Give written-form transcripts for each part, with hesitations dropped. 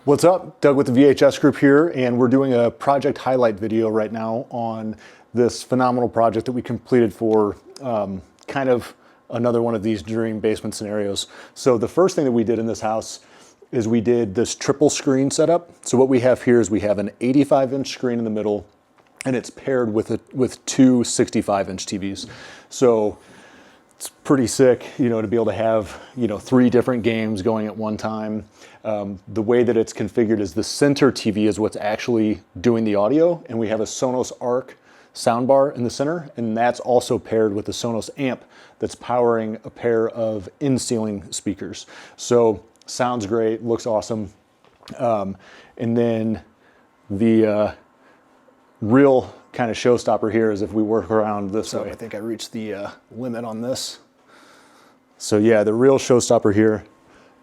What's up? Doug with the VHS Group here, and we're doing a project highlight video right now on this phenomenal project that we completed for kind of another one of these dream basement scenarios. So the first thing that we did in this house is we did this triple screen setup. So what we have here is we have an 85-inch screen in the middle, and it's paired with two 65-inch TVs. So it's pretty sick, you know, to be able to have, you know, 3 different games going at one time. The way that it's configured is the center TV is what's actually doing the audio, and we have a Sonos Arc soundbar in the center, and that's also paired with the Sonos amp that's powering a pair of in-ceiling speakers. So sounds great, looks awesome. And then the real kind of showstopper here is if we work around this way. I think I reached the limit on this. So yeah, the real showstopper here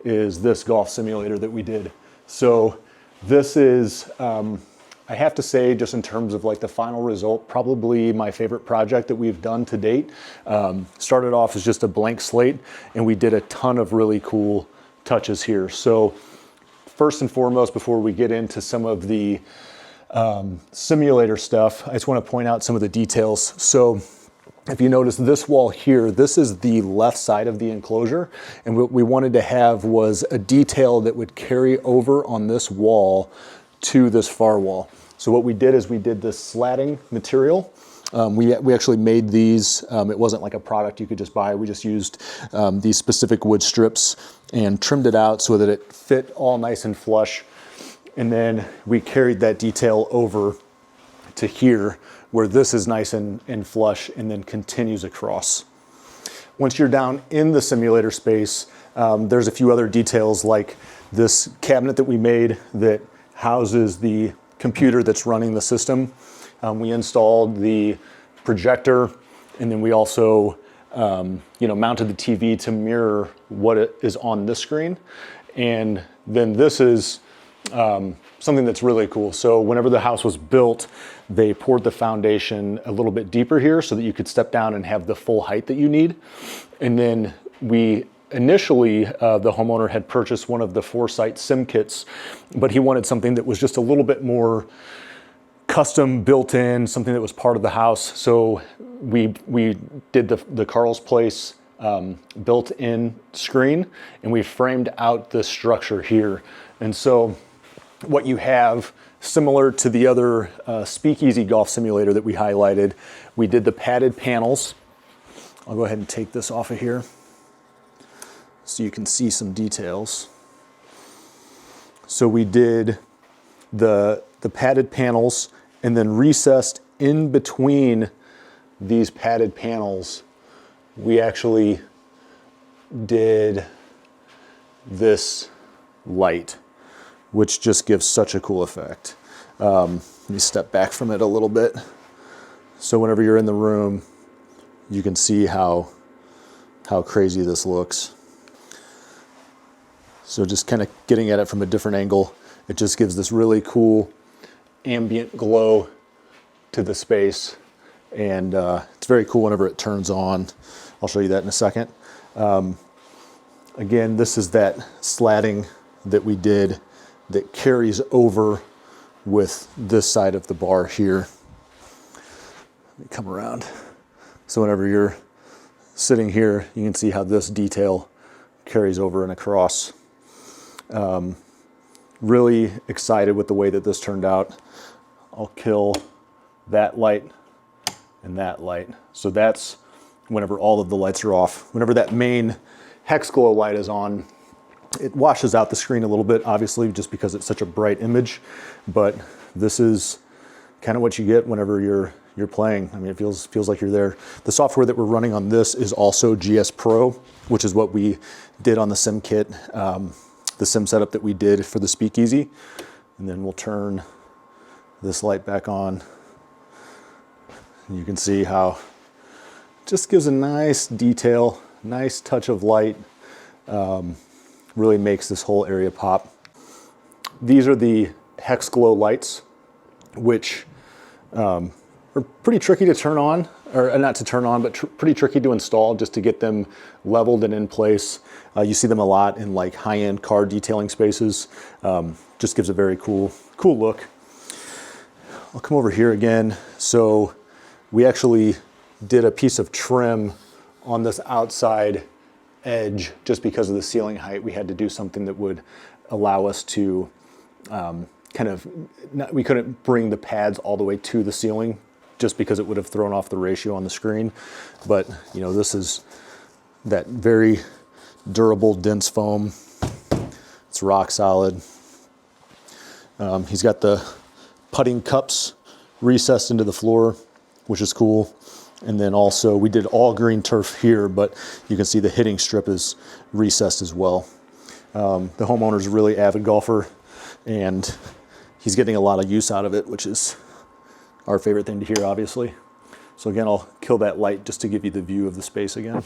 is this golf simulator that we did. So this is, I have to say, just in terms of like the final result, probably my favorite project that we've done to date. Started off as just a blank slate, and we did a ton of really cool touches here. So first and foremost, before we get into some of the simulator stuff, I just want to point out some of the details. So if you notice this wall here, this is the left side of the enclosure, and what we wanted to have was a detail that would carry over on this wall to this far wall. So what we did is we did this slatting material. We actually made these. It wasn't like a product you could just buy. We just used these specific wood strips and trimmed it out so that it fit all nice and flush. And then we carried that detail over to here, where this is nice and flush, and then continues across. Once you're down in the simulator space, there's a few other details, like this cabinet that we made that houses the computer that's running the system. We installed the projector, and then we also mounted the TV to mirror what is on this screen. And then this is something that's really cool. So whenever the house was built, they poured the foundation a little bit deeper here so that you could step down and have the full height that you need. And then we initially, the homeowner had purchased one of the Foresight sim kits, but he wanted something that was just a little bit more custom built in, something that was part of the house. So we did the Carl's Place built-in screen, and we framed out this structure here. And so what you have, similar to the other speakeasy golf simulator that we highlighted, we did the padded panels. I'll go ahead and take this off of here so you can see some details. So we did the padded panels, and then recessed in between these padded panels, we actually did this light, which just gives such a cool effect. Let me step back from it a little bit. So whenever you're in the room, you can see how crazy this looks. So just kind of getting at it from a different angle, it just gives this really cool ambient glow to the space. And it's very cool whenever it turns on. I'll show you that in a second. Again, this is that slatting that we did that carries over with this side of the bar here. Let me come around. So whenever you're sitting here, you can see how this detail carries over and across. Really excited with the way that this turned out. I'll kill that light and that light. So that's whenever all of the lights are off. Whenever that main hex glow light is on, it washes out the screen a little bit, obviously, just because it's such a bright image. But this is kind of what you get whenever you're playing. I mean, it feels like you're there. The software that we're running on this is also GS Pro, which is what we did on the sim kit, the sim setup that we did for the speakeasy. And then we'll turn this light back on. And you can see how it just gives a nice detail, nice touch of light. Really makes this whole area pop. These are the hex glow lights, which are pretty tricky to turn on. or not to turn on, but pretty tricky to install just to get them leveled and in place. You see them a lot in like high-end car detailing spaces. Just gives a very cool look. I'll come over here again. So we actually did a piece of trim on this outside edge just because of the ceiling height. We had to do something that would allow us to we couldn't bring the pads all the way to the ceiling just because it would have thrown off the ratio on the screen. But you know, this is that very durable, dense foam. It's rock solid. He's got the putting cups recessed into the floor, which is cool. And then also we did all green turf here, but you can see the hitting strip is recessed as well. The homeowner's a really avid golfer and he's getting a lot of use out of it, which is our favorite thing to hear, obviously. So again, I'll kill that light just to give you the view of the space again.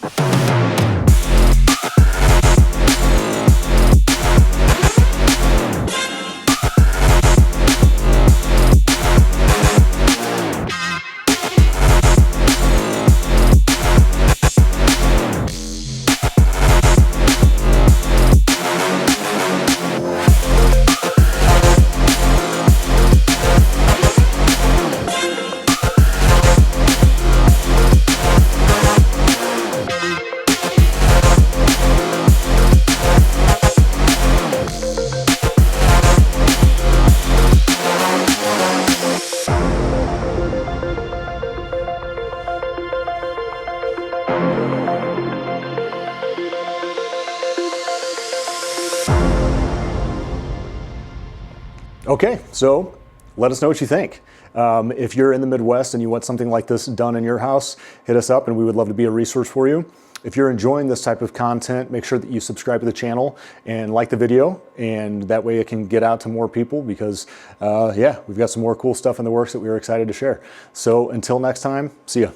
Okay, so let us know what you think. If you're in the Midwest and you want something like this done in your house, hit us up and we would love to be a resource for you. If you're enjoying this type of content, make sure that you subscribe to the channel and like the video, and that way it can get out to more people because yeah, we've got some more cool stuff in the works that we are excited to share. So until next time, see ya.